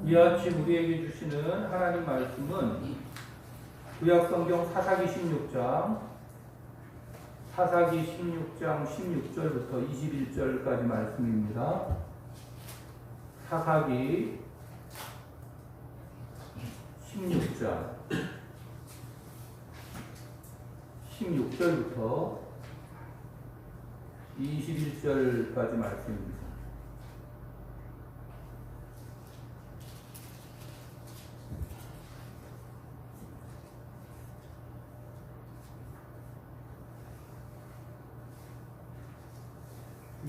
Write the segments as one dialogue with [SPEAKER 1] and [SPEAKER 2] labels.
[SPEAKER 1] 이와 같이 우리에게 주시는 하나님 말씀은 구약성경 사사기 16장 16절부터 21절까지 말씀입니다. 사사기 16장 16절부터 21절까지 말씀입니다.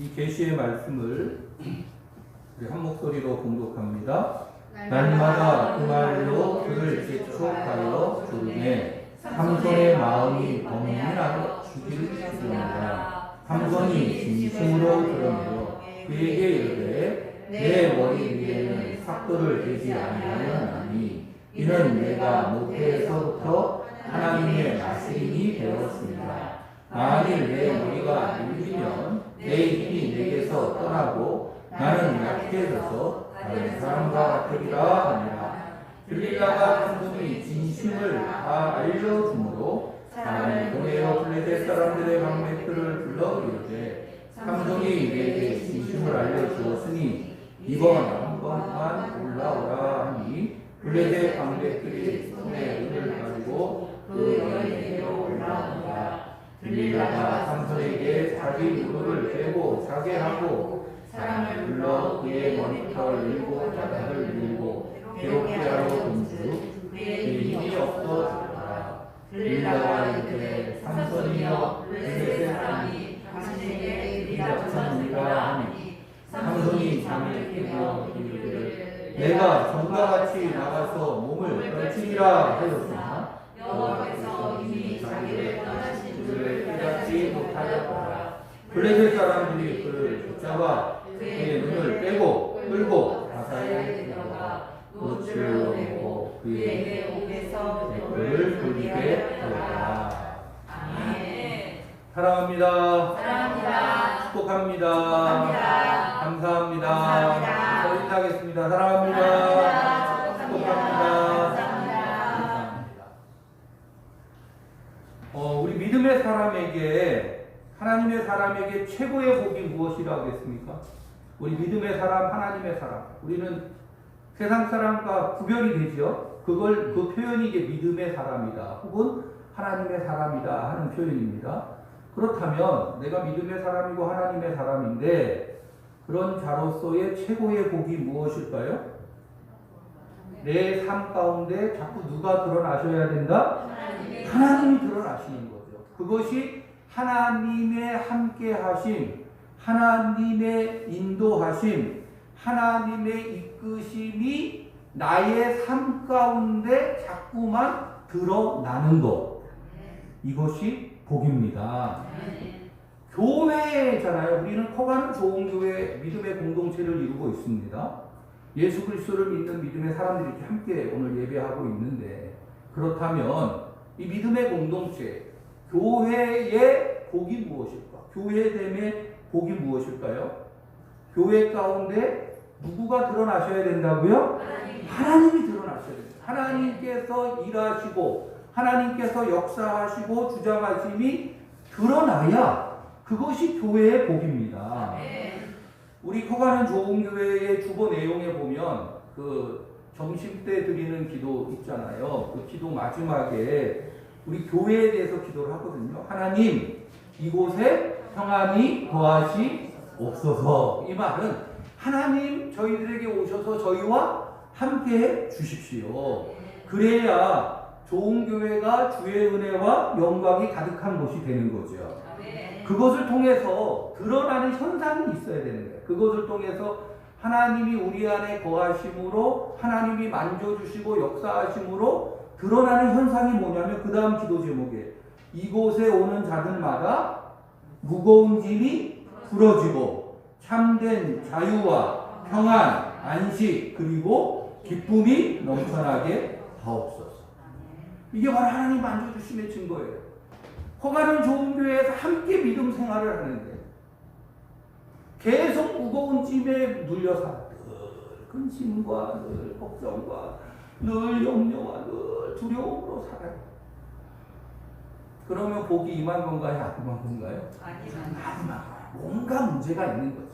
[SPEAKER 1] 이 계시의 말씀을 우리 한 목소리로 봉독합니다. 날마다 그 말로 그를 재촉하여 부르매 삼손의 마음이 범민하여 죽이를 주려니라. 삼손이 진심으로 들으므로 그에게 이르되 내 머리 위에는 삭도를 대지 아니하였나니 이는 내가 모태에서부터 하나님의 말씀이 되었습니다. 만일 내 머리가 눌리면 내 힘이 내게서 떠나고 나는 약해져서 다른 사람과 같으리라 하니라. 들릴라가 삼손이 진심을 다 알려주므로 사람을 보내어 블레셋 사람들의 방백들을 불러 이르되 삼손이 내게 진심을 알려주었으니 이번 한 번만 올라오라 하니 블레셋 방백들이 손에 은을 가지고 그 여인에게로 올라오니라. 들릴라가 삼손에게 자기 무릎을 베고 자게 하고 사람을 불러 그의 머리털 일곱 가닥을 밀고 괴롭게 하러 본즉 그의 힘이 없어졌더라. 들릴라가 이르되 삼손이여 블레셋 사람이 당신에게 들이닥쳤느니라 하니 삼손이 잠을 깨며 이르되 내가 전과 같이 나가서 몸을 떨치리라 하였으나 여호와께서 이미 자기를 떠나신 줄을 깨닫지 못하였더라. 블레셋 사람들이 그를 붙잡아 그의 눈을 빼고 끌고 가사에 들어가 노출을 놓고 그의 목에서 그를 돌리게 하였다. 아멘. 사랑합니다. 사랑합니다. 축복합니다. 축복합니다. 감사합니다. 소리하겠습니다. 사랑합니다. 축복합니다. 우리 믿음의 사람에게 하나님의 사람에게 최고의 복이 무엇이라 하겠습니까? 우리 믿음의 사람, 하나님의 사람. 우리는 세상 사람과 구별이 되죠. 그 표현이 이제 믿음의 사람이다. 혹은 하나님의 사람이다 하는 표현입니다. 그렇다면 내가 믿음의 사람이고 하나님의 사람인데 그런 자로서의 최고의 복이 무엇일까요? 내 삶 가운데 자꾸 누가 드러나셔야 된다? 하나님이 드러나시는 거죠. 그것이 하나님의 함께 하심, 하나님의 인도하심, 하나님의 이끄심이 나의 삶 가운데 자꾸만 드러나는 것. 이것이 복입니다. 교회잖아요. 우리는 커가는 좋은 교회, 믿음의 공동체를 이루고 있습니다. 예수 그리스도를 믿는 믿음의 사람들이 이렇게 함께 오늘 예배하고 있는데 그렇다면 이 믿음의 공동체, 교회의 복이 무엇일까? 교회됨의 복이 무엇일까요? 교회 가운데 누구가 드러나셔야 된다고요? 하나님이 드러나셔야 됩니다. 하나님께서 일하시고 하나님께서 역사하시고 주장하심이 드러나야 그것이 교회의 복입니다. 우리 커가는 좋은 교회의 주보 내용에 보면 그 점심 때 드리는 기도 있잖아요. 그 기도 마지막에 우리 교회에 대해서 기도를 하거든요. 하나님, 이곳에 평안이 거하시옵소서. 이 말은 하나님 저희들에게 오셔서 저희와 함께 주십시오. 그래야 좋은 교회가 주의 은혜와 영광이 가득한 곳이 되는 거죠. 그것을 통해서 드러나는 현상이 있어야 되는 거예요. 그것을 통해서 하나님이 우리 안에 거하심으로 하나님이 만져주시고 역사하심으로 드러나는 현상이 뭐냐면 그 다음 기도 제목에 이곳에 오는 자들마다 무거운 짐이 풀어지고 참된 자유와 평안, 안식 그리고 기쁨이 넘쳐나게 하옵소서. 이게 바로 하나님 만져주심의 증거예요. 커가는 좋은 교회에서 함께 믿음 생활을 하는데 계속 무거운 짐에 눌려서 근심과 늘 걱정과 늘 염려와 늘 두려움으로 살아요. 그러면 복이 임한 건가요? 안 임한 건가요? 아니만 뭔가 문제가 있는 거죠.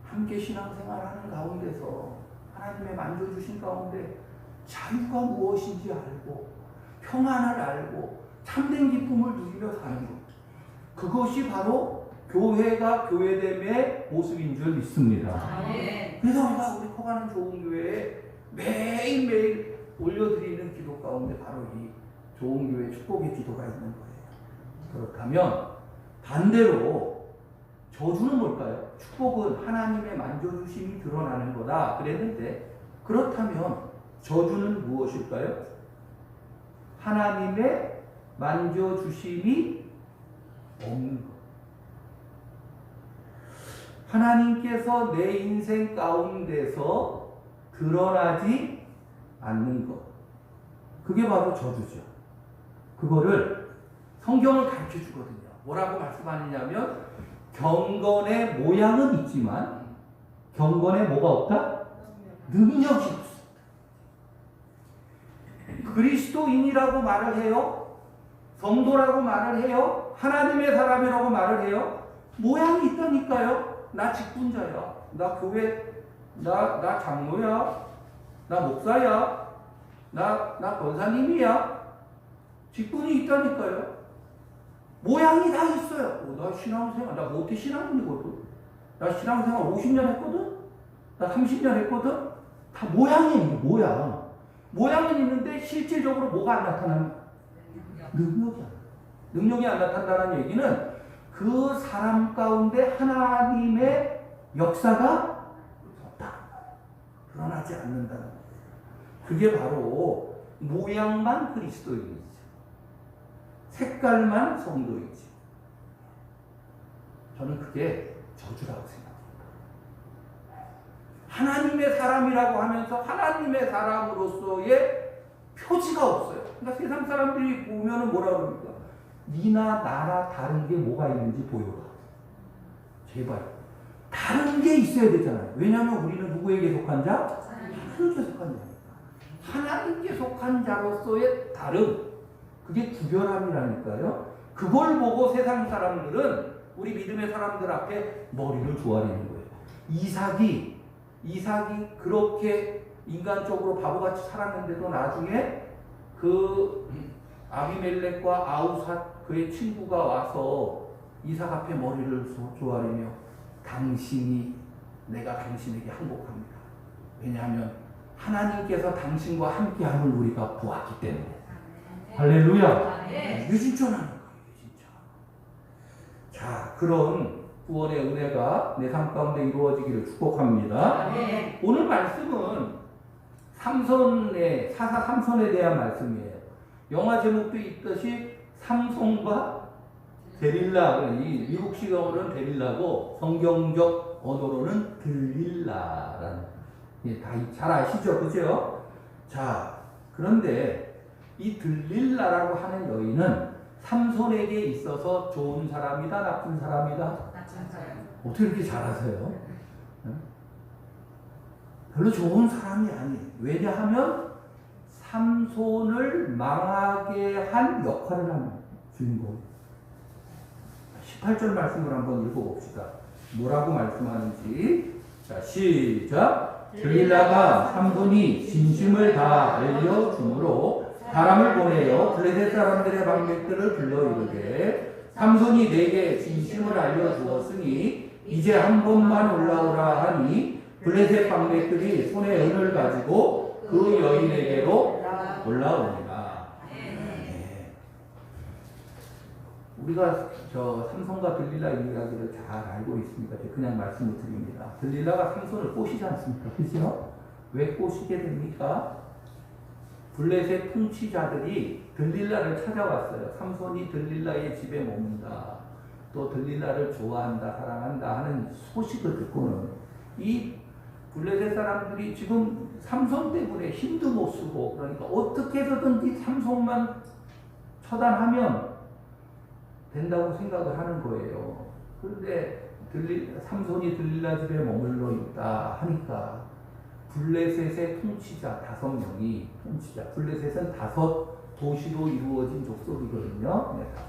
[SPEAKER 1] 함께 신앙생활하는 가운데서 하나님의 만져주신 가운데 자유가 무엇인지 알고 평안을 알고 참된 기쁨을 누리며 사는 것, 그것이 바로 교회가 교회됨의 모습인 줄 믿습니다. 그래서 우리가 우리 커가는 좋은 교회에 매일매일 올려드리는 기도 가운데 바로 이 좋은 교회 축복의 기도가 있는 거예요. 그렇다면 반대로 저주는 뭘까요? 축복은 하나님의 만져주심이 드러나는 거다 그랬는데, 그렇다면 저주는 무엇일까요? 하나님의 만져주심이 없는 것. 하나님께서 내 인생 가운데서 드러나지 않는 것. 그게 바로 저주죠. 그거를 성경을 가르쳐 주거든요. 뭐라고 말씀하느냐면, 경건의 모양은 있지만 경건에 뭐가 없다? 능력이 없어. 그리스도인이라고 말을 해요. 성도라고 말을 해요. 하나님의 사람이라고 말을 해요. 모양이 있다니까요. 나 직분자야. 나 교회, 나 장로야. 나 목사야. 나 권사님이야. 직분이 있다니까요. 모양이 다 있어요. 나 신앙생활, 나 모태 신앙인이거든. 나 신앙생활 50년 했거든. 나 30년 했거든. 다 모양이 있는 모양. 모양은 있는데 실질적으로 뭐가 안 나타나는 거야? 능력이 안 나타난다는 얘기는 그 사람 가운데 하나님의 역사가 없다. 드러나지 않는다는 거예요. 그게 바로 모양만 그리스도인이죠. 색깔만 성도이지. 저는 그게 저주라고 생각합니다. 하나님의 사람이라고 하면서 하나님의 사람으로서의 표지가 없어요. 그러니까 세상 사람들이 보면은 뭐라 그럽니까? 니나 나나 다른 게 뭐가 있는지 보여라. 제발. 다른 게 있어야 되잖아요. 왜냐하면 우리는 누구에게 속한 자? 하나님께 속한 자니까. 하나님께 속한 자로서의 다름. 그게 구별함이라니까요. 그걸 보고 세상 사람들은 우리 믿음의 사람들 앞에 머리를 조아리는 거예요. 이삭이 그렇게 인간적으로 바보같이 살았는데도 나중에 그 아비멜렉과 아우삿 그의 친구가 와서 이삭 앞에 머리를 조아리며 내가 당신에게 항복합니다. 왜냐하면 하나님께서 당신과 함께함을 우리가 보았기 때문에. 할렐루야. 유진천하는 거예요. 진짜. 자, 그런 구원의 은혜가 내 삶 가운데 이루어지기를 축복합니다. 오늘 말씀은 사사 삼손에 대한 말씀이에요. 영화 제목도 있듯이 삼손과 데릴라, 이 미국식 언어로는 데릴라고 성경적 언어로는 들릴라라는, 다 잘 아시죠, 그죠? 자, 그런데 이 들릴라라고 하는 여인은 삼손에게 있어서 좋은 사람이다, 나쁜 사람이다? 나쁜 사람. 어떻게 이렇게 잘 아세요? 별로 좋은 사람이 아니에요. 왜냐하면 삼손을 망하게 한 역할을 하는 주인공. 18절 말씀을 한번 읽어봅시다. 뭐라고 말씀하는지. 자, 시작. 들릴라가 삼손이 진심을 다 알려주므로 사람을 보내어 블레셋 사람들의 방백들을 불러 이르되, 삼손이 내게 진심을 알려주었으니 이제 한 번만 올라오라 하니 블레셋 방백들이 손에 은을 가지고 그 여인에게로 올라오니라. 네. 우리가 저 삼손과 들릴라 이야기를 잘 알고 있으니까 그냥 말씀을 드립니다. 들릴라가 삼손을 꼬시지 않습니까? 그죠? 왜 꼬시게 됩니까? 블레셋 통치자들이 들릴라를 찾아왔어요. 삼손이 들릴라의 집에 머문다. 또 들릴라를 좋아한다, 사랑한다 하는 소식을 듣고는 이 블레셋 사람들이 지금 삼손 때문에 힘도 못 쓰고, 그러니까 어떻게 해서든지 삼손만 처단하면 된다고 생각을 하는 거예요. 그런데 삼손이 들릴라 집에 머물러 있다 하니까 블레셋의 통치자 5명이 블레셋은 5 도시로 이루어진 족속이거든요.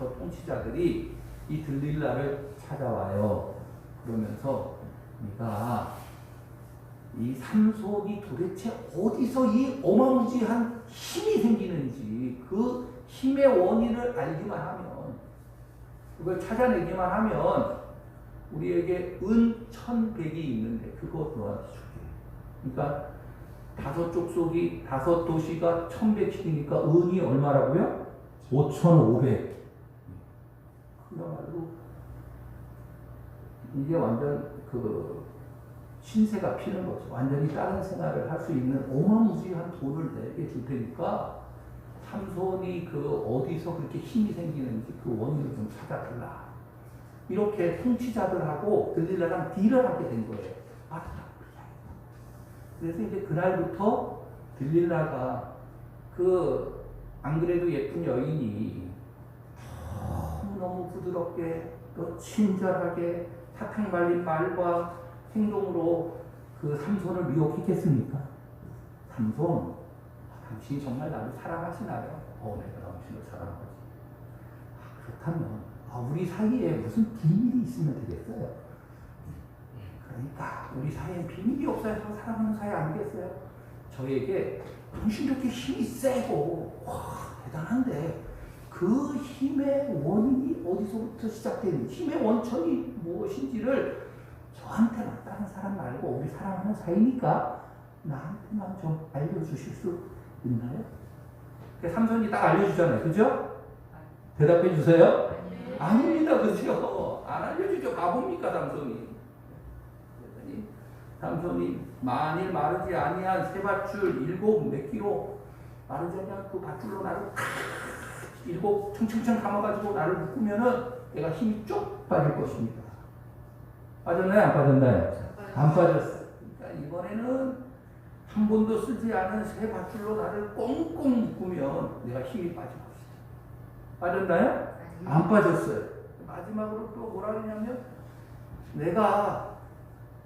[SPEAKER 1] 5 통치자들이 이 들릴라를 찾아와요. 그러면서 네가 이 삼손이 도대체 어디서 이 어마무지한 힘이 생기는지 그 힘의 원인을 알기만 하면, 그걸 찾아내기만 하면 우리에게 은 1,100이 있는데 그거 너한테 줄게. 그러니까 5 족속이 5 도시가 1,100씩이니까 은이 얼마라고요? 5,500. 그야말로 이게 완전 신세가 피는 거죠. 완전히 다른 생활을 할 수 있는 어마무지한 돈을 내게 줄 테니까 삼손이 어디서 그렇게 힘이 생기는지 그 원인을 좀 찾아달라. 이렇게 통치자들하고 들릴라랑 딜을 하게 된 거예요. 알았다. 그래서 이제 그날부터 들릴라가 안 그래도 예쁜 여인이 너무 부드럽게 또 친절하게 사탕 발린 말과 행동으로 삼손을 유혹했겠습니까? 삼손, 당신이 정말 나를 사랑하시나요? 내가 당신을 사랑하지. 그렇다면 우리 사이에 무슨 비밀이 있으면 되겠어요? 그러니까 우리 사이에 비밀이 없어야 서로 사랑하는 사이 아니겠어요? 저에게 당신 이렇게 힘이 세고 대단한데 그 힘의 원인이 어디서부터 시작되는, 힘의 원천이 무엇인지를 저한테만, 다른 사람 말고 우리 사랑하는 사이니까 나한테만 좀 알려주실 수 있나요? 삼손이 딱 알려주잖아요. 그죠? 대답해 주세요. 아닙니다. 그죠? 안 알려주죠. 바보입니까 삼손이? 삼손이 만일 마르지 아니한 새 밧줄 7 몇 킬로 마르지 아니한 그 밧줄로 나를 7 청청청 감아가지고 나를 묶으면은 내가 힘이 쭉 빠질 것입니다. 빠졌나요? 안 빠졌나요? 안 빠졌어요. 그러니까 이번에는 한 번도 쓰지 않은 새 밧줄로 나를 꽁꽁 묶으면 내가 힘이 빠질 것이다. 빠졌나요? 안 빠졌어요. 마지막으로 또 뭐라 그러냐면, 내가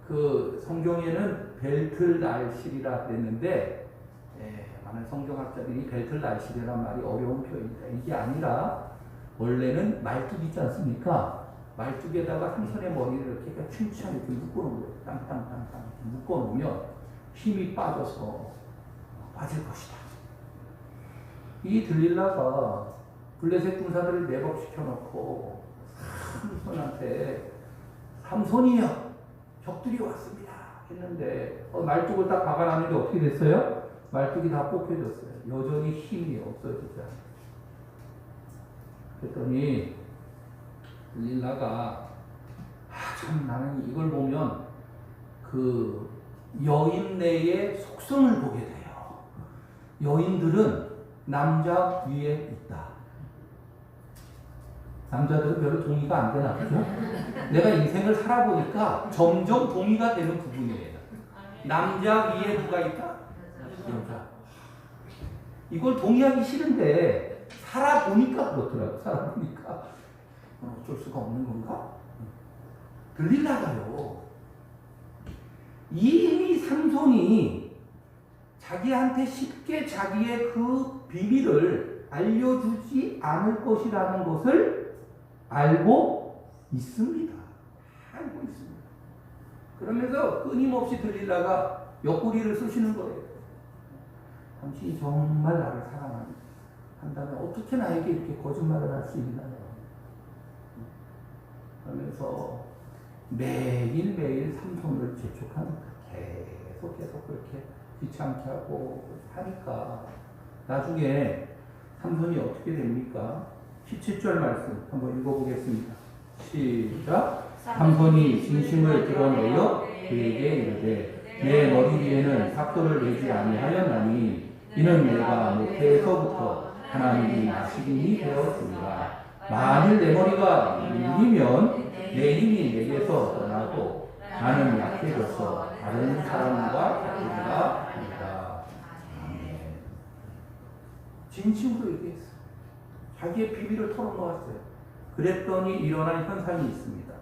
[SPEAKER 1] 성경에는 벨틀날실이라 그랬는데, 많은 성경학자들이 벨틀날실이라는 말이 어려운 표현이다. 이게 아니라 원래는 말뚝 있지 않습니까? 말뚝에다가 삼손의 머리를 이렇게 춘추하게 이렇게 묶어놓은 거예요. 땅땅땅땅 묶어놓으면 힘이 빠져서 빠질 것이다. 이 들릴라가 블레셋 군사들을 매복시켜놓고 삼손한테 삼손이여 적들이 왔습니다 했는데 말뚝을 딱 박아놨는데 어떻게 됐어요? 말뚝이 다 뽑혀졌어요. 여전히 힘이 없어지지 않아요. 그랬더니 들릴라가 참 나는 이걸 보면 여인네의 속성을 보게 돼요. 여인들은 남자 위에 있다. 남자들은 별로 동의가 안 되나 보죠? 내가 인생을 살아보니까 점점 동의가 되는 부분이에요. 남자 위에 누가 있다? 여자. 이걸 동의하기 싫은데 살아보니까 그렇더라고요. 살아보니까 어쩔 수가 없는 건가? 들릴라가요. 이미 삼손이 자기한테 쉽게 자기의 그 비밀을 알려주지 않을 것이라는 것을 알고 있습니다. 알고 있습니다. 그러면서 끊임없이 들릴라가 옆구리를 쑤시는 거예요. 당신이 정말 나를 사랑한다면 어떻게 나에게 이렇게 거짓말을 할 수 있나요? 그러면서 매일매일 삼손을 재촉하는 거예요. 계속 그렇게 귀찮게 하고 하니까 나중에 삼손이 어떻게 됩니까? 17절 말씀 한번 읽어보겠습니다. 시작. 삼손이 진심을 드러내어 그에게 이르되 내 머리 위에는 삭도를 내지 아니하였나니 이는 내가 모태에서부터 하나님이 나시린이 되었습니다. 만일 내 머리가 밀리면 내 힘이 내게서 떠나고 나는 약해져서 다른 사람과 다르리라 합니다. 진심으로 얘기했어요. 자기의 비밀을 털어놓았어요. 그랬더니 일어난 현상이 있습니다.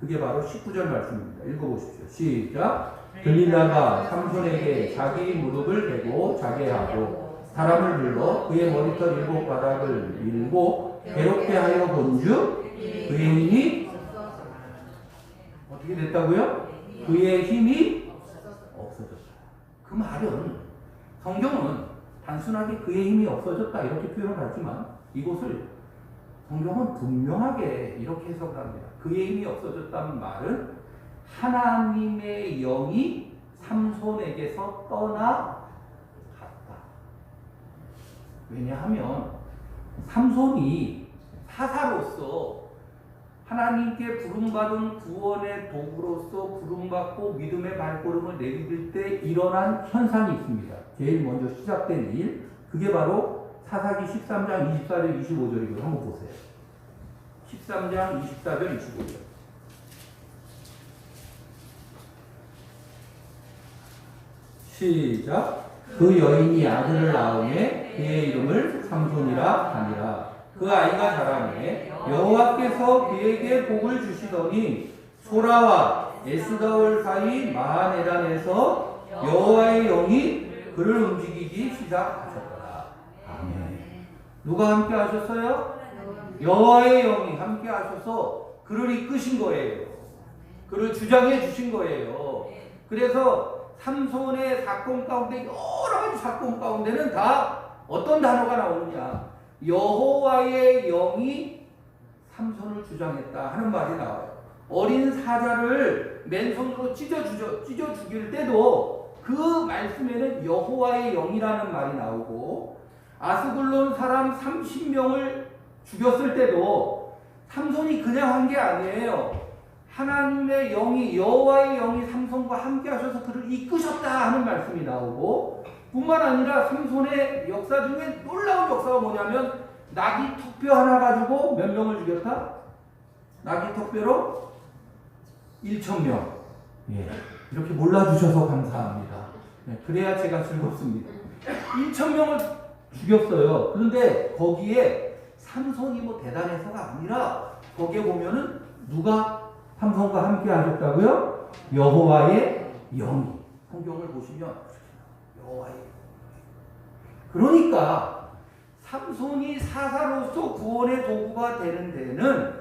[SPEAKER 1] 그게 바로 19절 말씀입니다. 읽어보십시오. 시작. 들릴라가 삼손에게 자기 무릎을 대고 자게 하고 사람을 불러 그의 머리털 7가닥을 밀고 괴롭게 하여 본즉 그의 힘이 어떻게 됐다고요? 그의 힘이 없어졌다. 그 말은 성경은 단순하게 그의 힘이 없어졌다 이렇게 표현을 하지만 이곳을 성경은 분명하게 이렇게 해석을 합니다. 그의 힘이 없어졌다는 말은 하나님의 영이 삼손에게서 떠나갔다. 왜냐하면 삼손이 사사로서 하나님께 부름받은 구원의 도구로서 부름받고 믿음의 발걸음을 내디딜 때 일어난 현상이 있습니다. 제일 먼저 시작된 일, 그게 바로 사사기 13장 24절 25절이고요. 한번 보세요. 13장 24절 25절. 시작. 그 여인이 아들을 낳음에 그의 이름을 삼손이라 하니라. 그 아이가 자라매 여호와께서 그에게 복을 주시더니 소라와 에스다올 사이 마하네란에서 여호와의 영이 그를 움직이기 시작하셨더라. 아멘. 누가 함께 하셨어요? 여호와의 영이 함께 하셔서 그를 이끄신 거예요. 그를 주장해 주신 거예요. 그래서 삼손의 사건 가운데 여러 가지 사건 가운데는 다 어떤 단어가 나오느냐? 여호와의 영이 삼손을 주장했다 하는 말이 나와요. 어린 사자를 맨손으로 찢어 죽일 때도 그 말씀에는 여호와의 영이라는 말이 나오고 아스글론 사람 30명을 죽였을 때도 삼손이 그냥 한 게 아니에요. 하나님의 영이 여호와의 영이 삼손과 함께 하셔서 그를 이끄셨다 하는 말씀이 나오고 뿐만 아니라 삼손의 역사 중에 놀라운 역사가 뭐냐면 나귀 턱뼈 하나 가지고 몇 명을 죽였다? 나귀 턱뼈로 1,000명. 예, 이렇게 몰라주셔서 감사합니다. 예, 그래야 제가 즐겁습니다. 1,000명을 죽였어요. 그런데 거기에 삼손이 뭐 대단해서가 아니라 거기에 보면은 누가 삼손과 함께 하셨다고요? 여호와의 영이. 성경을 보시면 여호와의 영이. 그러니까 삼손이 사사로서 구원의 도구가 되는 데는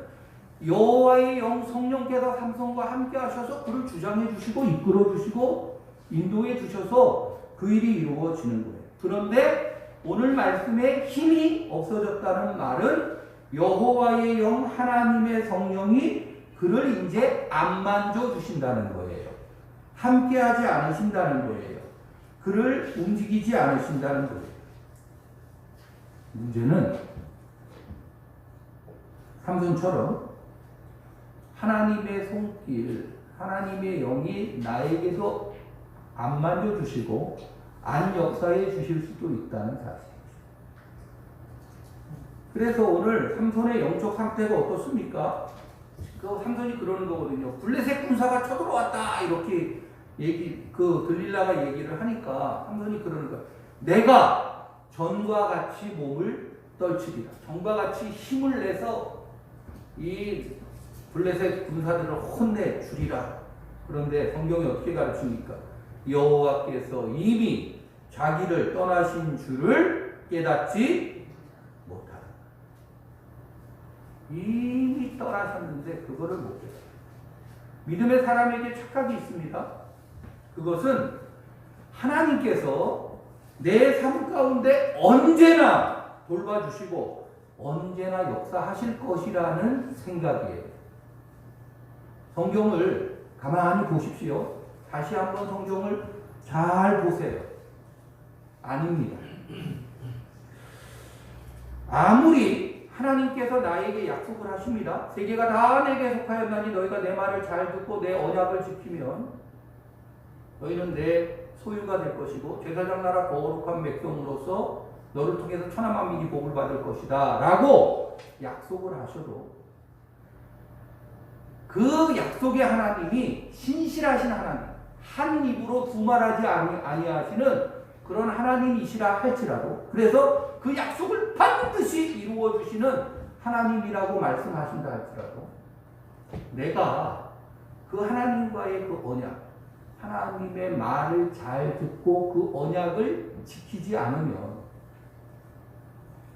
[SPEAKER 1] 여호와의 영 성령께서 삼손과 함께 하셔서 그를 주장해 주시고 이끌어 주시고 인도해 주셔서 그 일이 이루어지는 거예요. 그런데 오늘 말씀에 힘이 없어졌다는 말은 여호와의 영 하나님의 성령이 그를 이제 안 만져 주신다는 거예요. 함께 하지 않으신다는 거예요. 그를 움직이지 않으신다는 거예요. 문제는 삼손처럼 하나님의 손길, 하나님의 영이 나에게도 안 만져 주시고 안 역사해 주실 수도 있다는 사실이죠. 그래서 오늘 삼손의 영적 상태가 어떻습니까? 그 삼손이 그러는 거거든요. 블레셋 군사가 쳐들어왔다 이렇게 들릴라가 얘기를 하니까 삼손이 그러는 거야. 내가 전과 같이 몸을 떨치리라. 전과 같이 힘을 내서 이 블레셋 군사들을 혼내 주리라. 그런데 성경이 어떻게 가르칩니까? 여호와께서 이미 자기를 떠나신 줄을 깨닫지 못하라. 이미 떠나셨는데 그거를 못 깨달아요. 믿음의 사람에게 착각이 있습니다. 그것은 하나님께서 내 삶 가운데 언제나 돌봐주시고 언제나 역사하실 것이라는 생각이에요. 성경을 가만히 보십시오. 다시 한번 성경을 잘 보세요. 아닙니다. 아무리 하나님께서 나에게 약속을 하십니다. 세계가 다 내게 속하였나니 너희가 내 말을 잘 듣고 내 언약을 지키면 너희는 내 소유가 될 것이고 제사장 나라 거룩한 백성으로서 너를 통해서 천하 만민이 복을 받을 것이다 라고 약속을 하셔도 그 약속의 하나님이 신실하신 하나님, 한 입으로 두말하지 아니하시는 그런 하나님이시라 할지라도 그래서 그 약속을 반드시 이루어 주시는 하나님이라고 말씀하신다 할지라도 내가 그 하나님과의 그 언약, 하나님의 말을 잘 듣고 그 언약을 지키지 않으면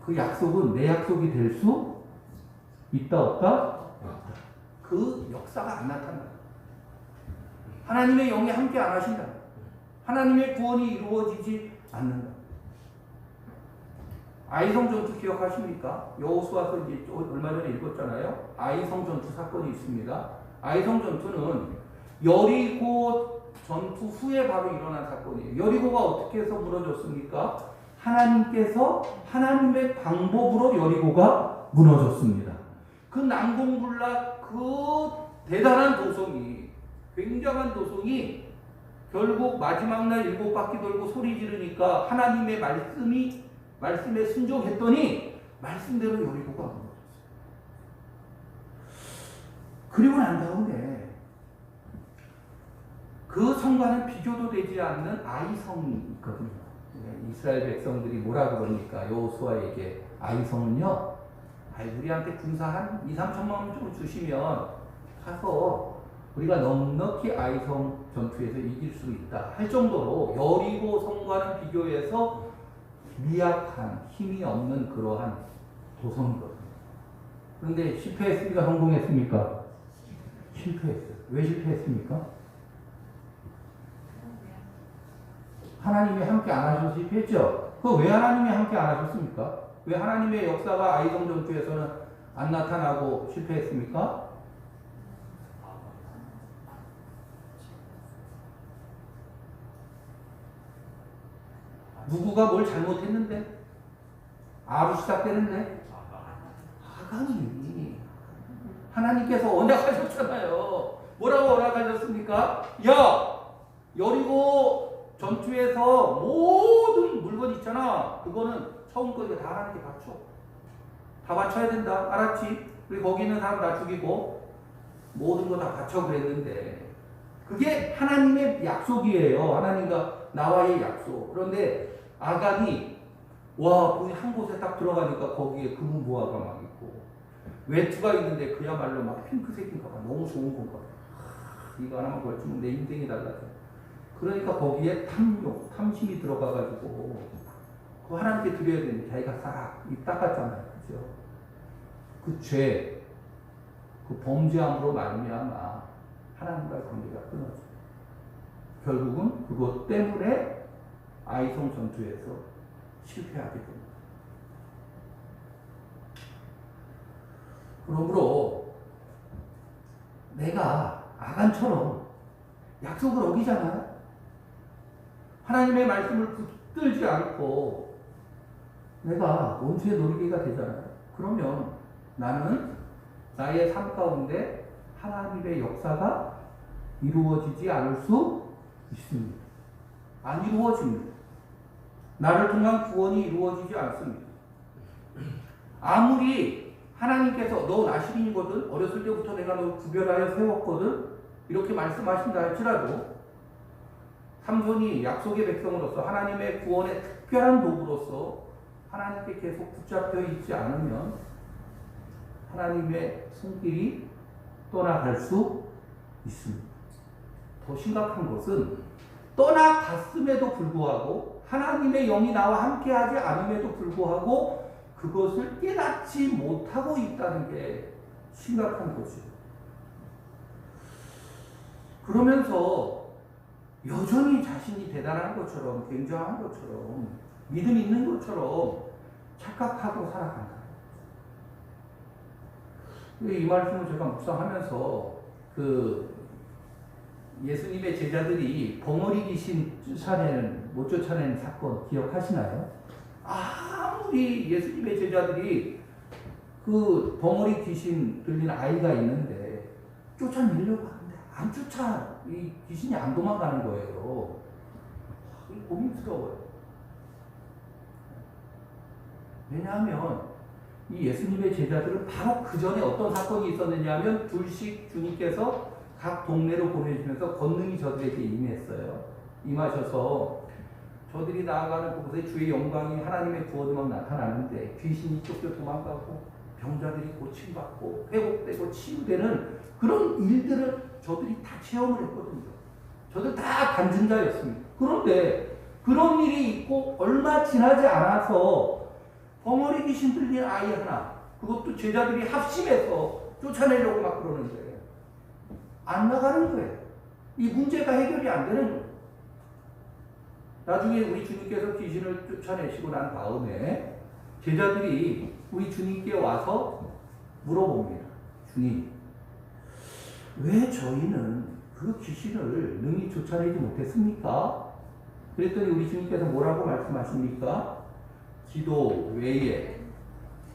[SPEAKER 1] 그 약속은 내 약속이 될 수 있다 없다? 없다. 그 역사가 안 나타난다. 하나님의 영이 함께 안 하신다. 하나님의 구원이 이루어지지 않는다. 아이성 전투 기억하십니까? 여호수아서 이제 얼마 전에 읽었잖아요. 아이성 전투 사건이 있습니다. 아이성 전투는 여리고 전투 후에 바로 일어난 사건이에요. 여리고가 어떻게 해서 무너졌습니까? 하나님께서 하나님의 방법으로 여리고가 무너졌습니다. 그 난공불락 그 대단한 도성이, 굉장한 도성이 결국 마지막 날 7바퀴 돌고 소리 지르니까 하나님의 말씀에 순종했더니 말씀대로 여리고가 무너졌어요. 그리고 난 다음에 그 성과는 비교도 되지 않는 아이성이 있거든요. 이스라엘 백성들이 뭐라 그럽니까? 여호수아에게 아이성은요, 우리한테 군사 한 2-3천만 원 정도 주시면 가서 우리가 넉넉히 아이성 전투에서 이길 수 있다 할 정도로 여리고 성과는 비교해서 미약한, 힘이 없는 그러한 도성이거든요. 그런데 실패했습니까? 성공했습니까? 실패했어요. 왜 실패했습니까? 하나님이 함께 안 하셔서 실패했죠? 왜 하나님이 함께 안 하셨습니까? 왜 하나님의 역사가 아이성 전투에서는 안 나타나고 실패했습니까? 누구가 뭘 잘못했는데? 아로 시작되는데? 아간이. 하나님께서 언약하셨잖아요. 뭐라고 언약하셨습니까? 야! 여리고 전투에서 모든 물건 있잖아. 그거는 처음 거 다 하나님께 바쳐. 다 바쳐야 된다. 알았지? 우리 거기 있는 사람 다 죽이고 모든 거 다 바쳐 그랬는데 그게 하나님의 약속이에요. 하나님과 나와의 약속. 그런데 아간이 거기 한 곳에 딱 들어가니까 거기에 금은보화가 막 있고 외투가 있는데 그야말로 막 핑크색인가 봐. 너무 좋은 건가 봐. 이거 하나만 걸치면 내 인생이 달라져. 그러니까 거기에 탐심이 들어가가지고 그 하나님께 드려야 되는데 자기가 싹 입 닦았잖아요. 그죠? 그 죄, 그 범죄함으로 말미암아 하나님과의 관계가 끊어져요. 결국은 그것 때문에 아이성 전투에서 실패하게 됩니다. 그러므로 내가 아간처럼 약속을 어기잖아요. 하나님의 말씀을 붙들지 않고 내가 원수의 놀이개가 되잖아요. 그러면 나는 나의 삶 가운데 하나님의 역사가 이루어지지 않을 수 있습니다. 안 이루어집니다. 나를 통한 구원이 이루어지지 않습니다. 아무리 하나님께서 너 나시린이거든, 어렸을 때부터 내가 너 구별하여 세웠거든, 이렇게 말씀하신다 할지라도 삼손이 약속의 백성으로서 하나님의 구원의 특별한 도구로서 하나님께 계속 붙잡혀 있지 않으면 하나님의 손길이 떠나갈 수 있습니다. 더 심각한 것은 떠나갔음에도 불구하고 하나님의 영이 나와 함께하지 않음에도 불구하고 그것을 깨닫지 못하고 있다는 게 심각한 것이에요. 그러면서 여전히 자신이 대단한 것처럼, 굉장한 것처럼, 믿음 있는 것처럼 착각하고 살아간다. 이 말씀을 제가 묵상하면서 예수님의 제자들이 벙어리 귀신 못 쫓아내는 사건 기억하시나요? 아무리 예수님의 제자들이 그 벙어리 귀신 들린 아이가 있는데 쫓아내려고 하는데 이 귀신이 안 도망가는 거예요. 고민스러워요. 왜냐하면 이 예수님의 제자들은 바로 그 전에 어떤 사건이 있었느냐 하면 둘씩 주님께서 각 동네로 보내주면서 권능이 저들에게 임하셔서 저들이 나아가는 그곳에 주의 영광이 하나님의 구원이 막 나타나는데 귀신이 쫓겨 도망가고 병자들이 고침받고 회복되고 치유되는 그런 일들을 저들이 다 체험을 했거든요. 저들 다 간증자였습니다. 그런데 그런 일이 있고 얼마 지나지 않아서 벙어리 귀신 들린 아이 하나, 그것도 제자들이 합심해서 쫓아내려고 막 그러는데 안 나가는 거예요. 이 문제가 해결이 안 되는 거예요. 나중에 우리 주님께서 귀신을 쫓아내시고 난 다음에 제자들이 우리 주님께 와서 물어봅니다. 주님, 왜 저희는 그 귀신을 능히 쫓아내지 못했습니까? 그랬더니 우리 주님께서 뭐라고 말씀하십니까? 기도 외에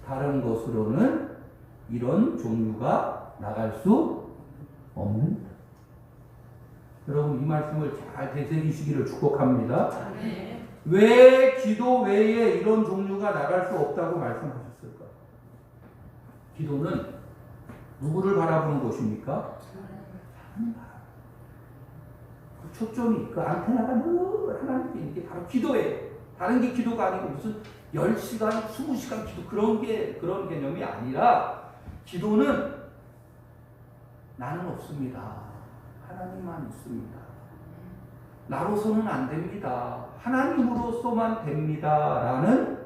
[SPEAKER 1] 다른 것으로는 이런 종류가 나갈 수 없는다. 여러분, 이 말씀을 잘 되새기시기를 축복합니다.
[SPEAKER 2] 네.
[SPEAKER 1] 왜 기도 외에 이런 종류가 나갈 수 없다고 말씀하셨을까? 기도는 누구를 바라보는 곳입니까? 그 초점이, 그 안테나가 늘 하나님께 있는 게 바로 기도예요. 다른 게 기도가 아니고 무슨 10시간, 20시간 기도 그런 개념이 아니라 기도는 나는 없습니다. 하나님만 있습니다. 나로서는 안 됩니다. 하나님으로서만 됩니다. 라는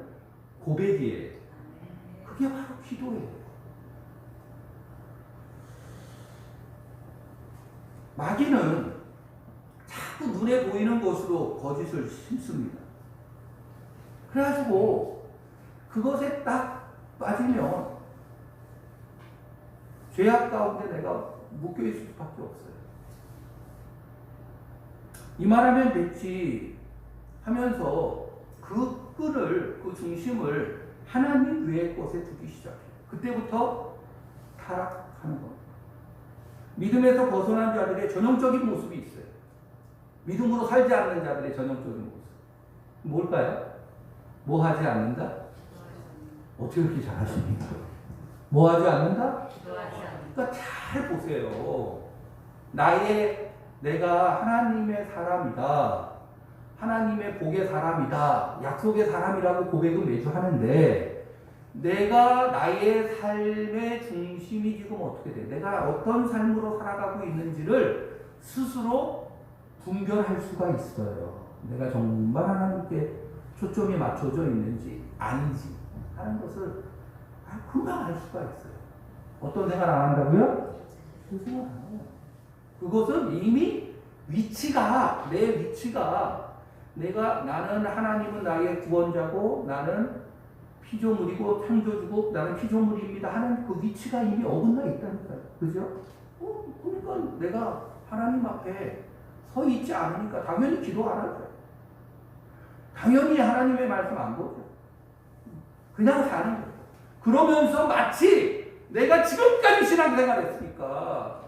[SPEAKER 1] 고백이에요. 그게 바로 기도예요. 마귀는 자꾸 눈에 보이는 것으로 거짓을 심습니다. 그래가지고 그것에 딱 빠지면 죄악 가운데 내가 묶여있을 수밖에 없어요. 이 말하면 됐지 하면서 그 끈을, 그 중심을 하나님 외의 것에 두기 시작해요. 그때부터 타락하는 겁니다. 믿음에서 벗어난 자들의 전형적인 모습이 있어요. 믿음으로 살지 않는 자들의 전형적인 모습. 뭘까요? 뭐 하지 않는다? 어떻게 그렇게 잘하십니까? 뭐 하지 않는다? 그러니까 잘 보세요. 내가 하나님의 사람이다. 하나님의 복의 사람이다. 약속의 사람이라고 고백은 매주 하는데 내가 나의 삶의 중심이 지금 어떻게 돼? 내가 어떤 삶으로 살아가고 있는지를 스스로 분별할 수가 있어요. 내가 정말 하나님께 초점이 맞춰져 있는지 아닌지 하는 것을 금방 알 수가 있어요. 어떤 생활 안 한다고요? 그 생활 안 해요. 그것은 이미 내 위치가 나는 하나님은 나의 구원자고 나는 피조물이고 창조주고 나는 피조물입니다 하는 그 위치가 이미 어긋나 있다니까요. 그죠? 그러니까 내가 하나님 앞에 서 있지 않으니까 당연히 기도 안 하죠. 당연히 하나님의 말씀 안 보죠. 그냥 사는 거예요. 그러면서 마치 내가 지금까지 신앙생활 했으니까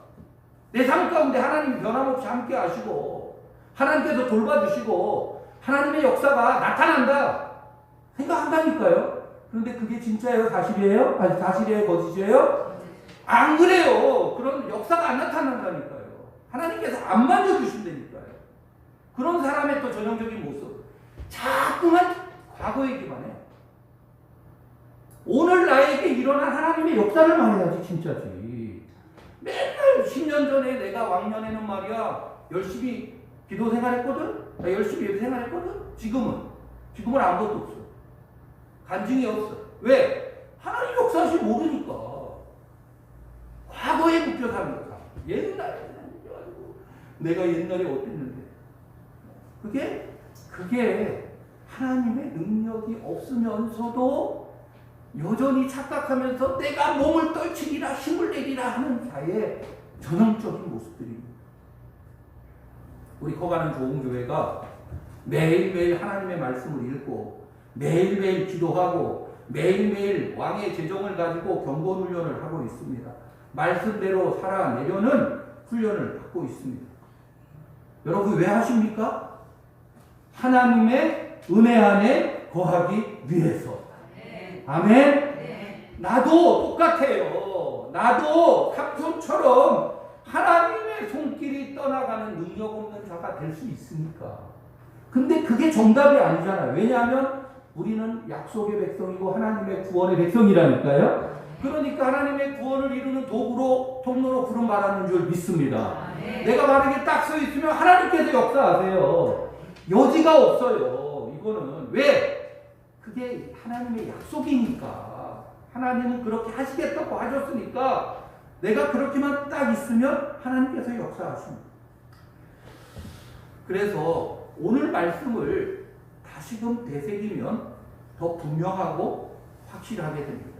[SPEAKER 1] 내 삶 가운데 하나님이 변함없이 함께 하시고 하나님께서 돌봐주시고 하나님의 역사가 나타난다 생각한다니까요. 그런데 그게 진짜예요? 사실이에요? 아니, 사실이에요? 거짓이에요? 안 그래요. 그런 역사가 안 나타난다니까요. 하나님께서 안 만져주신다니까요. 그런 사람의 또 전형적인 모습, 자꾸만 과거 얘기만 해요. 오늘 나에게 일어난 하나님의 역사를 말해야지 진짜지. 맨날 10년 전에 내가 왕년에는 말이야 열심히 기도 생활했거든? 나 열심히 예배 생활했거든? 지금은 아무것도 없어. 간증이 없어. 왜? 하나님 역사를 모르니까. 과거에 묶여 사는 거야. 옛날에 내가 옛날에 어땠는데. 그게 하나님의 능력이 없으면서도 여전히 착각하면서 내가 몸을 떨치리라 힘을 내리라 하는 자의 전형적인 모습들입니다. 우리 커가는 좋은교회가 매일매일 하나님의 말씀을 읽고 매일매일 기도하고 매일매일 왕의 재정을 가지고 경건훈련을 하고 있습니다. 말씀대로 살아내려는 훈련을 받고 있습니다. 여러분 왜 하십니까? 하나님의 은혜 안에 거하기 위해서. 아멘? 네. 나도 똑같아요. 나도 삼손처럼 하나님의 손길이 떠나가는 능력 없는 자가 될 수 있으니까. 근데 그게 정답이 아니잖아요. 왜냐하면 우리는 약속의 백성이고 하나님의 구원의 백성이라니까요. 그러니까 하나님의 구원을 이루는 통로로 부름 받았는 줄 믿습니다. 내가 만약에 딱 서 있으면 하나님께서 역사하세요. 여지가 없어요. 이거는 왜? 그게 하나님의 약속이니까. 하나님은 그렇게 하시겠다고 하셨으니까 내가 그렇게만 딱 있으면 하나님께서 역사하십니다. 그래서 오늘 말씀을 다시금 되새기면 더 분명하고 확실하게 됩니다.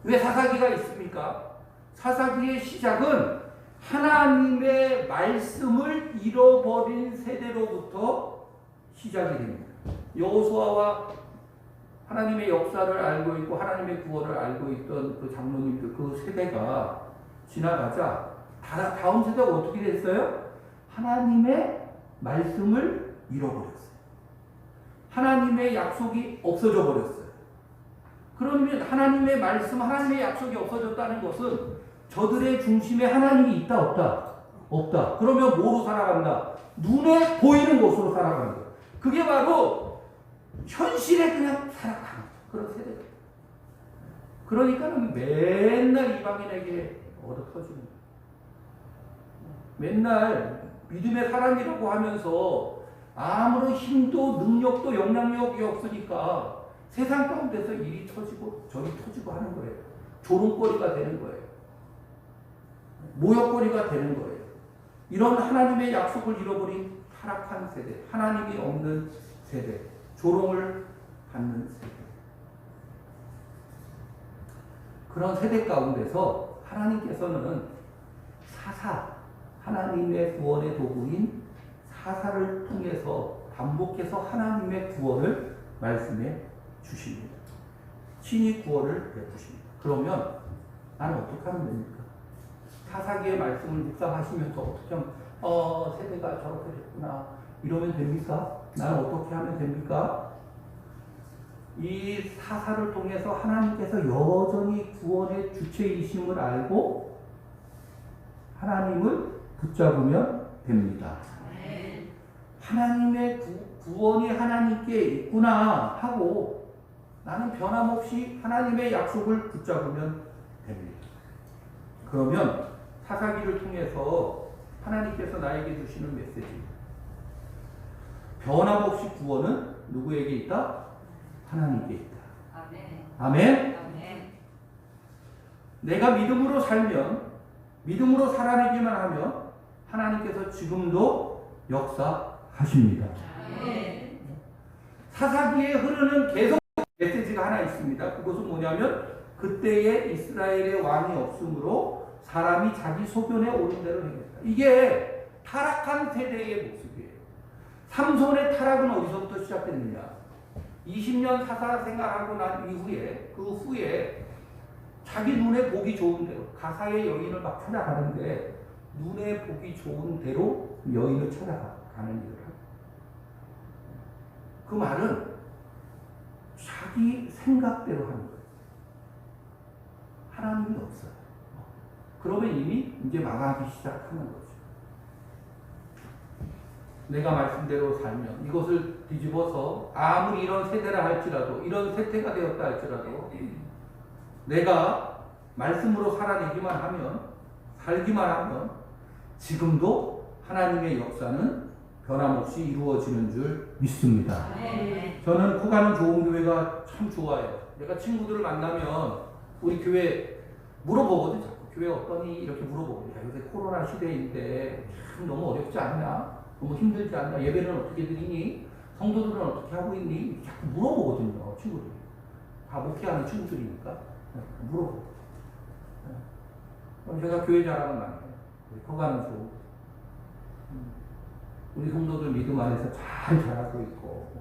[SPEAKER 1] 왜 사사기가 있습니까? 사사기의 시작은 하나님의 말씀을 잃어버린 세대로부터 시작이 됩니다. 여호수아와 하나님의 역사를 알고 있고 하나님의 구원을 알고 있던 그 장로님들 그 세대가 지나가자 다음 세대가 어떻게 됐어요? 하나님의 말씀을 잃어버렸어요. 하나님의 약속이 없어져 버렸어요. 그러면 하나님의 말씀, 하나님의 약속이 없어졌다는 것은 저들의 중심에 하나님이 있다, 없다? 없다. 그러면 뭐로 살아간다? 눈에 보이는 것으로 살아가는 거예요. 그게 바로 현실에 그냥 살아가는 그런 세대가. 그러니까 맨날 이방인에게 얻어터지는 거예요. 맨날 믿음의 사람이라고 하면서 아무런 힘도 능력도 영향력이 없으니까 세상 가운데서 일이 터지고 저리 터지고 하는 거예요. 조롱거리가 되는 거예요. 모욕거리가 되는 거예요. 이런 하나님의 약속을 잃어버린 타락한 세대, 하나님이 없는 세대, 조롱을 받는 세대. 그런 세대 가운데서 하나님께서는 하나님의 구원의 도구인 사사를 통해서 반복해서 하나님의 구원을 말씀해 주십니다. 친히 구원을 베푸십니다. 그러면 나는 어떻게 하면 됩니까? 사사기의 말씀을 묵상하시면서 어떻게 하면 세대가 저렇게 됐구나 이러면 됩니까? 나는 어떻게 하면 됩니까? 이 사사를 통해서 하나님께서 여전히 구원의 주체이심을 알고 하나님을 붙잡으면 됩니다. 하나님의 구원이 하나님께 있구나 하고 나는 변함없이 하나님의 약속을 붙잡으면 됩니다. 그러면 사사기를 통해서 하나님께서 나에게 주시는 메시지입니다. 변함없이 구원은 누구에게 있다? 하나님께 있다. 아멘. 아멘. 내가 믿음으로 살면, 믿음으로 살아내기만 하면 하나님께서 지금도 역사하십니다. 아멘. 사사기에 흐르는 계속 메시지가 하나 있습니다. 그것은 뭐냐면 그때에 이스라엘의 왕이 없으므로 사람이 자기 소견에 오른 대로 행했다. 이게 타락한 세대의 모습이에요. 삼손의 타락은 어디서부터 시작됐느냐? 20년 사사 생활하고 난 이후에 그 후에 자기 눈에 보기 좋은 대로 가사의 여인을 막 찾아가는데 눈에 보기 좋은 대로 여인을 찾아가는 일을 하고 그 말은 자기 생각대로 하는 거예요. 하나님이 없어요. 그러면 이미 이제 망하기 시작하는 거죠. 내가 말씀대로 살면 이것을 뒤집어서 아무리 이런 세대라 할지라도 이런 세태가 되었다 할지라도 내가 말씀으로 살아내기만 하면 살기만 하면 지금도 하나님의 역사는 변함없이 이루어지는 줄 믿습니다. 저는 코가는 좋은 교회가 참 좋아요. 내가 친구들을 만나면 우리 교회 물어보거든. 자꾸 교회 어떠니? 이렇게 물어보거든. 야, 요새 코로나 시대인데 참 너무 어렵지 않냐? 너무 힘들지 않냐? 예배는 어떻게 드리니? 성도들은 어떻게 하고 있니? 자꾸 물어보거든요. 친구들이. 다 목회하는 친구들이니까. 물어보고. 그럼 제가 교회 자랑을 많이 해요. 우리 코가는 좋은 우리 성도들 믿음 안에서 잘 자라고 있고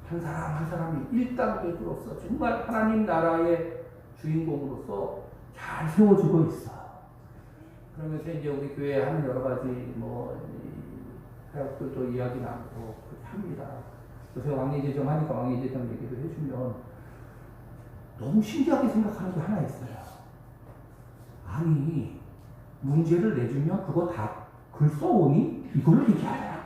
[SPEAKER 1] 한 사람 한 사람이 일당백으로서 정말 하나님 나라의 주인공으로서 잘 세워지고 있어. 그러면서 이제 우리 교회에 하는 여러 가지 사역들도 이야기 나누고 그렇게 합니다. 요새 왕예제정 하니까 왕예제정 얘기도 해주면 너무 신기하게 생각하는 게 하나 있어요. 아니 문제를 내주면 그거 다 글 써오니? 이걸로 얘기하더라고.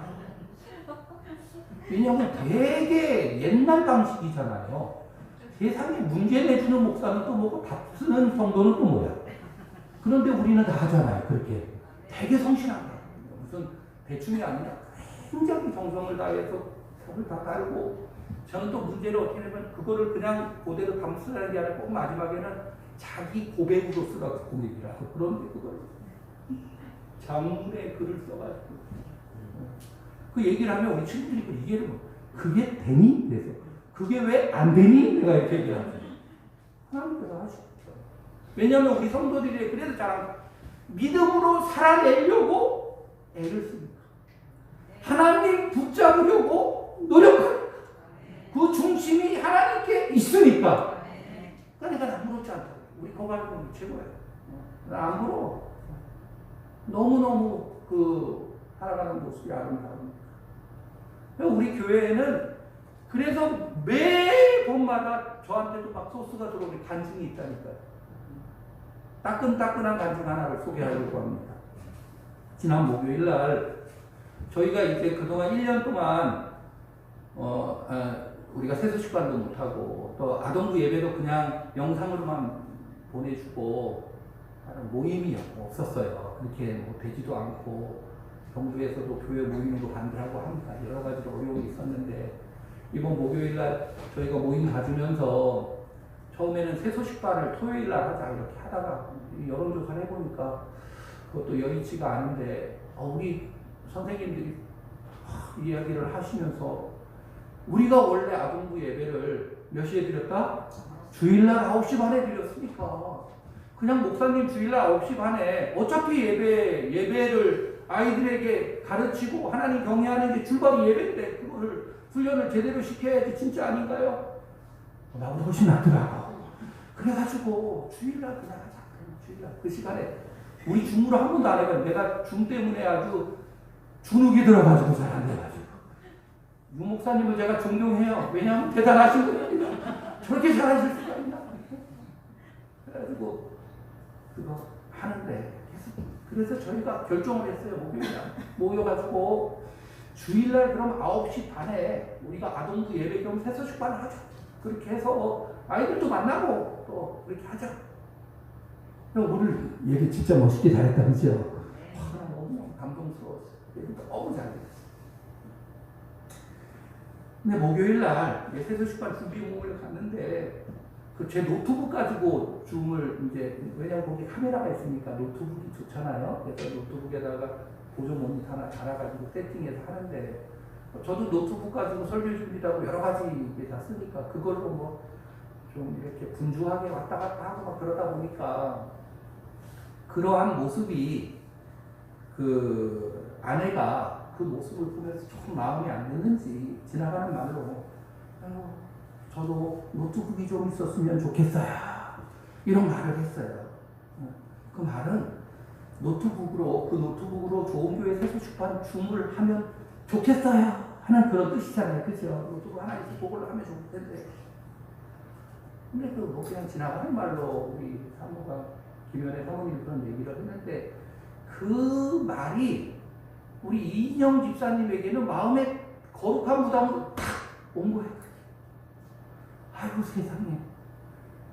[SPEAKER 1] 왜냐하면 되게 옛날 방식이잖아요. 세상에 문제 내주는 목사는 또 뭐고 밥 쓰는 성도는 또 뭐야. 그런데 우리는 다 하잖아요. 그렇게 되게 성실하게 무슨 대충이 아니라 굉장히 정성을 다해서 벽을 다 깔고 저는 또 문제를 어떻게 내면 그거를 그냥 그대로 담쓰라는 게 아니라 꼭 마지막에는 자기 고백으로 쓰라고 고백이라고. 그런데 그걸 장문의 글을 써가지고 그 얘기를 하면 우리 친구들이 그 이해를 못. 그게 되니? 그래서 그게 왜 안 되니? 내가 이렇게 얘기를 하죠. 하나님께서 하시죠. 왜냐하면 우리 성도들이 그래서 잘 믿음으로 살아내려고 애를 씁니다. 하나님 붙잡으려고 노력합니다. 그 중심이 하나님께 있으니까. 그러니까 나 부럽지 않다. 우리 거가는 최고예요. 나 안 부러워. 너무너무 살아가는 모습이 아름다웁니다. 우리 교회에는 그래서 매번마다 저한테도 막 소스가 들어오는 간증이 있다니까요. 따끈따끈한 간증 하나를 소개하려고 합니다. 지난 목요일 날 저희가 이제 그동안 1년 동안 우리가 세수식반도 못하고 또 아동부 예배도 그냥 영상으로만 보내주고 하는 모임이 없었어요. 그렇게 뭐 되지도 않고 정부에서도 교회 모임으로 반대하고 합니다. 여러 가지로 어려움이 있었는데 이번 목요일 날 저희가 모임 가지면서 처음에는 세소식반을 토요일 날 하자 이렇게 하다가 여론조사를 해보니까 그것도 여의치가 않은데 우리 선생님들이 이야기를 하시면서 우리가 원래 아동부 예배를 몇 시에 드렸다? 주일날 9시 반에 드렸으니까 그냥 목사님 주일날 9시 반에 어차피 예배를 아이들에게 가르치고 하나님 경외하는 게 출발이 예배인데 그거를 훈련을 제대로 시켜야지 진짜 아닌가요? 나보다 훨씬 낫더라고. 그래가지고 주일날 그냥 하자. 주일날 그 시간에 우리 줌으로 한 번도 안 해봐요. 내가 줌 때문에 아주 주눅이 들어가지고 잘 안 돼가지고 유 목사님을 제가 존경해요. 왜냐하면 대단하신 분이에요. 저렇게 잘하실 수가 있나. 그래가지고 그거 하는데 그래서 저희가 결정을 했어요. 목요일날 모여가지고 주일날 그럼 9시 반에 우리가 아동부 예배 겸 세서식반을 하자. 그렇게 해서 아이들도 만나고 또 그렇게 하자. 오늘 예배 진짜 멋있게 잘했다 그죠? 너무 감동스러웠어요. 너무 잘 됐어요. 근데 목요일날 세서식반 준비 모임을 갔는데 제 노트북 가지고 줌을 이제 왜냐면 거기 카메라가 있으니까 노트북이 좋잖아요. 그래서 노트북에다가 보조 모니터 하나 달아가지고 세팅해서 하는데 저도 노트북 가지고 설교 준비하고 여러 가지 이게 다 쓰니까 그걸로 뭐 좀 이렇게 분주하게 왔다 갔다 하고 막 그러다 보니까 그러한 모습이 그 아내가 그 모습을 보면서 조금 마음이 안 드는지 지나가는 말로 저도 노트북이 좀 있었으면 좋겠어요. 이런 말을 했어요. 그 말은 그 노트북으로 좋은 교회 세수식반 줌을 하면 좋겠어요. 하는 그런 뜻이잖아요. 그죠? 노트북 하나 있어 그걸로 하면 좋을 텐데. 근데 뭐 그냥 지나가는 말로 우리 사모가 김연애 사모님이 그런 얘기를 했는데 그 말이 우리 이인영 집사님에게는 마음에 거룩한 부담으로 탁 온 거예요. 아이고 세상에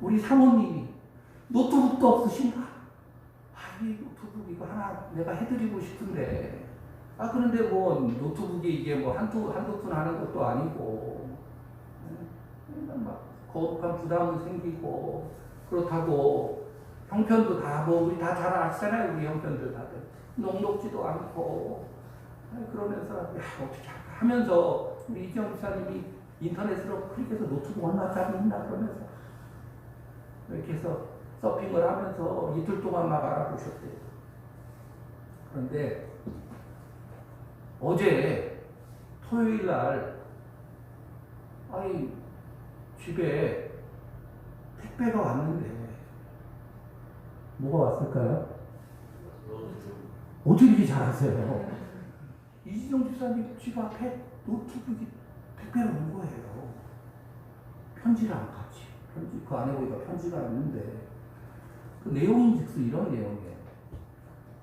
[SPEAKER 1] 우리 사모님이 노트북도 없으신가? 이 노트북 이거 하나 내가 해드리고 싶은데 그런데 뭐 노트북이 이게 뭐 한두 푼 하는 것도 아니고 막 거룩한 부담은 생기고 그렇다고 형편도 다 뭐 우리 다 잘 아시잖아요. 우리 형편들 다들 녹록지도 않고 그러면서 어떻게 할까 하면서 우리 이지영 목사님이 인터넷으로 클릭해서 노트북 얼마짜리 있나 그러면서 이렇게 해서 서핑을 하면서 이틀 동안 막 알아보셨대요. 그런데 어제 토요일 날 집에 택배가 왔는데 뭐가 왔을까요? 어떻게 이렇게 잘하세요? 이진영 집사님 집 앞에 노트북이 택배로 온 거예요. 편지랑 같이. 편지 그 안에 보니까 편지가 있는데 그 내용인즉슨 이런 내용이에요.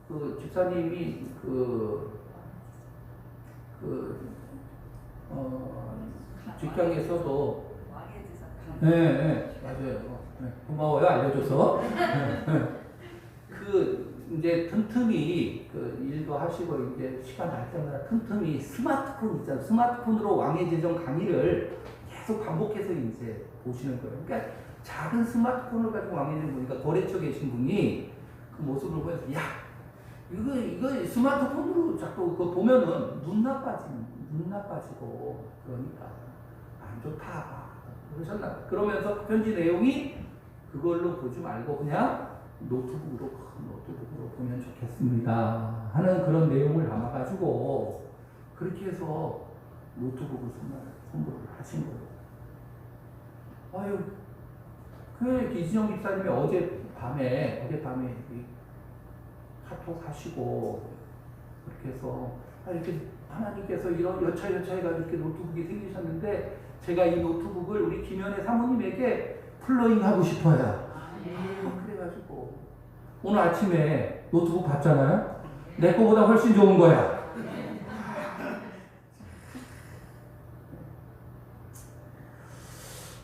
[SPEAKER 1] 그 집사님이 직장에서도 네, 맞아요. 네, 고마워요, 알려줘서. 이제 틈틈이 일도 하시고 이제 시간 날 때마다 틈틈이 스마트폰 있잖아요. 스마트폰으로 왕의제정 강의를 계속 반복해서 이제 보시는 거예요. 그러니까 작은 스마트폰을 가지고 왕의제정 보니까 거래처 계신 분이 그 모습을 보면서 야, 이거 스마트폰으로 자꾸 그거 보면은 눈 나빠지고 그러니까 안 좋다 그러셨나. 그러면서 편지 내용이 그걸로 보지 말고 그냥 노트북으로 보면 좋겠습니다 하는 그런 내용을 담아가지고 그렇게 해서 노트북을 선물을 하신 거예요. 아유, 그 이진영 집사님이 어젯밤에 카톡 하시고 그렇게 해서 이렇게 하나님께서 이런 여차여차해가 이렇게 노트북이 생기셨는데 제가 이 노트북을 우리 김연애 사모님에게 플러잉 하고 싶어요. 그래가지고 오늘 아침에 노트북 봤잖아요. 내 거보다 훨씬 좋은 거야.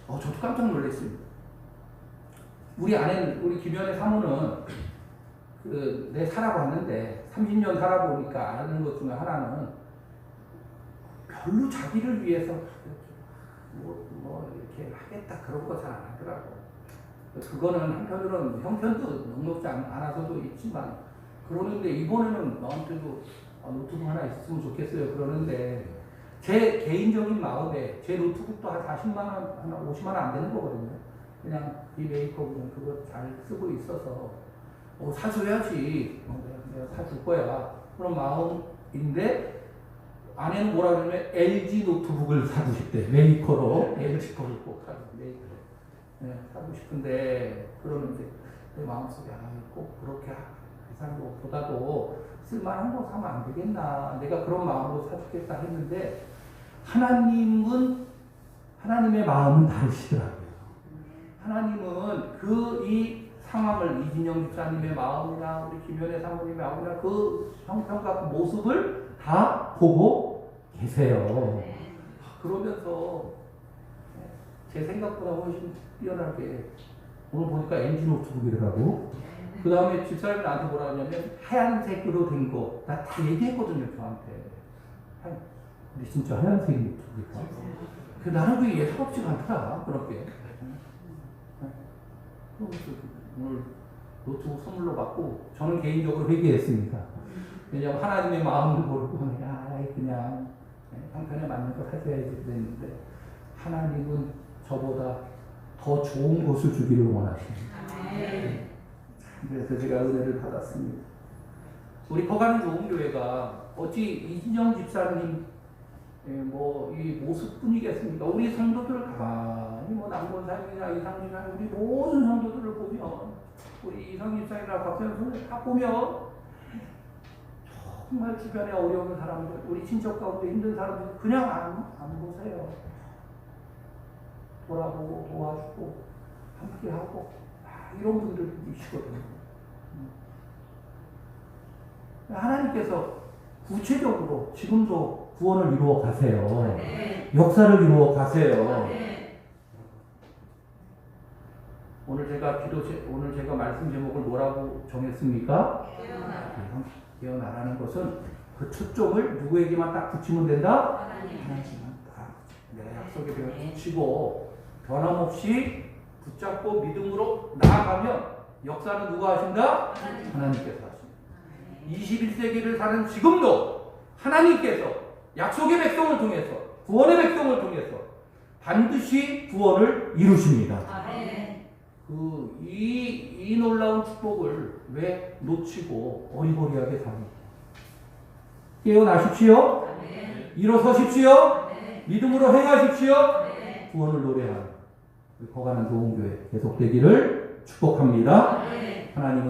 [SPEAKER 1] 저도 깜짝 놀랐습니다. 우리 김연애 사모는 내 살아봤는데 30년 살아보니까 아는 것 중에 하나는 별로 자기를 위해서 뭐 이렇게 하겠다 그런 거 잘 안 하더라고. 그거는 한편으로는 형편도 넉넉지 않아서도 있지만 그러는데 이번에는 나한테도 노트북 하나 있으면 좋겠어요 그러는데 제 개인적인 마음에 제 노트북도 한 40만 원, 한 50만 원 안 되는 거거든요. 그냥 이 메이커 그냥 그거 잘 쓰고 있어서 사줘야지. 내가 사줄 거야. 그런 마음인데 아내는 뭐라 그러냐면 LG 노트북을 사고 싶대. 메이커로 LG 거를 꼭 사고 메이커. 네, 사고 싶은데 그러는데 내 마음속에 꼭 그렇게 비싼 것보다도 쓸만한 거 사면 안 되겠나. 내가 그런 마음으로 사주겠다 했는데 하나님의 마음은 다르시더라고요. 하나님은 이 상황을 이진영 집사님의 마음이나 우리 김연애 사모님의 마음이나 그 형편과 그 모습을 다 보고 계세요. 그러면서 제 생각보다 훨씬 뛰어나게 오늘 보니까 LG 노트북이더라고. 그 다음에 집사님이 나한테 뭐라 하냐면 하얀색으로 된 거 나 다 얘기했거든요 저한테. 근데 진짜 하얀색 노트북이다. 나는 그게 예사롭지가 않더라 그렇게. 오늘 노트북 선물로 받고 저는 개인적으로 회개했습니다. 왜냐하면 하나님의 마음을 모르고 그냥 형편에 맞는 거 사줘야지 그랬는데 하나님은 저보다 더 좋은 것을 주기를 원하십니다. 그래서 제가 은혜를 받았습니다. 우리 거가는 좋은 교회가 어찌 이진영 집사님 이 모습뿐이겠습니까? 우리 성도들 가만히 남본사님이나 이상이나 우리 모든 성도들을 보면 우리 이상 집사님이나 박사님 성도 다 보면 정말 주변에 어려운 사람들, 우리 친척 가운데 힘든 사람들 그냥 안 보세요. 돌아보고 도와주고 함께하고 이런 분들이시거든요. 하나님께서 구체적으로 지금도 구원을 이루어 가세요. 역사를 이루어 가세요. 오늘 제가 말씀 제목을 뭐라고 정했습니까? 깨어나라는 것은 그 초점을 누구에게만 딱 붙이면 된다? 하나님만 딱 내 약속에 붙이고 변함없이 붙잡고 믿음으로 나아가면 역사는 누가 하신다? 하나님께서 하십니다. 21세기를 사는 지금도 하나님께서 약속의 백성을 통해서 구원의 백성을 통해서 반드시 구원을 이루십니다. 이 놀라운 축복을 왜 놓치고 어리버리하게 삽니까? 깨어나십시오. 일어서십시오. 믿음으로 행하십시오. 구원을 노래하는 거가는 좋은 교회 계속되기를 축복합니다. 하나님은